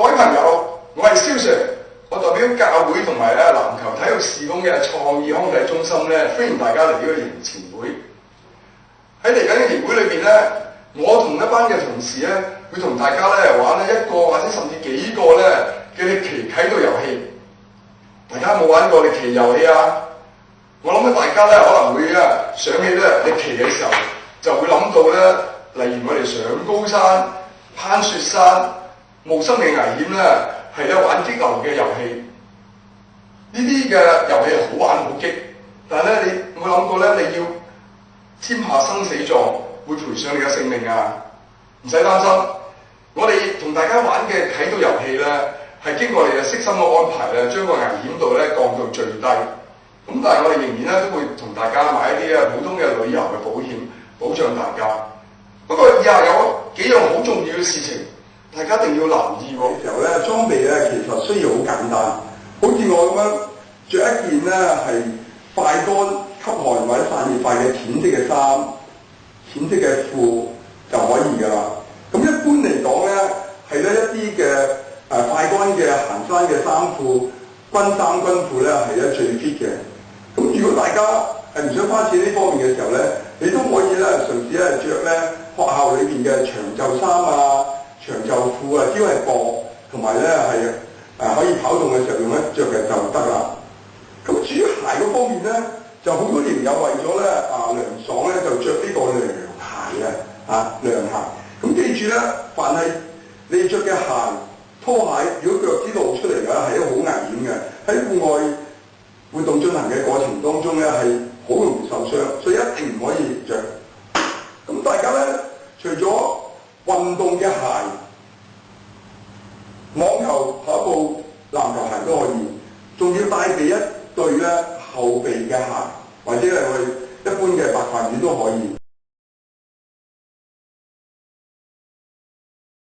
各位朋友，我係蕭 Sir， 我代表教會同埋籃球體育事工嘅創意康體中心咧，歡迎大家嚟呢個營前會。喺嚟緊嘅營會裏邊咧，我同一班嘅同事咧，會同大家咧玩一個或者甚至幾個咧嘅歷奇啟導遊戲。大家有冇玩過歷奇遊戲啊？我諗咧，大家咧可能會想起咧歷奇嘅時候，就會諗到咧，例如我哋上高山、攀雪山、冒生命危險咧，係玩激流嘅遊戲。呢啲嘅遊戲好玩好激，但係咧你有冇諗過咧？你要簽下生死狀，會賠上你嘅性命啊！唔使擔心，我哋同大家玩嘅啟導遊戲咧，係經過我哋嘅悉心嘅安排咧，將個危險度咧降到最低。咁但係我哋仍然咧都會同大家買一啲普通嘅旅遊嘅保險，保障大家。不過以下有幾樣好重要嘅事情，大家一定要留意喎。時候咧，裝備咧其實需要好簡單，好似我咁樣着一件咧係快乾吸汗或者散熱快嘅淺色嘅衫、淺色嘅褲就可以㗎啦。咁一般嚟講咧，係咧一啲嘅快乾嘅行山嘅衫褲、軍衫軍褲咧係咧最 fit 嘅。咁如果大家係唔想花錢呢方面嘅時候咧，你都可以咧嘗試咧着咧學校裏邊嘅長袖衫啊、長袖褲啊，只要係薄同埋咧係可以跑動嘅時候用得着嘅就得啦。咁至於鞋嗰方面咧，就好多營友為咗咧涼爽咧，就着呢個涼鞋涼鞋。咁記住咧，凡係你着嘅鞋、拖鞋，如果腳趾露出嚟嘅係一個好危險嘅，喺戶外活動進行嘅過程當中咧係好容易受傷，所以一定唔可以着。咁大家咧，除咗運動嘅鞋、網球、跑步、籃球鞋都可以，仲要帶備一對咧後備嘅鞋，或者係我哋一般嘅白飯魚都可以。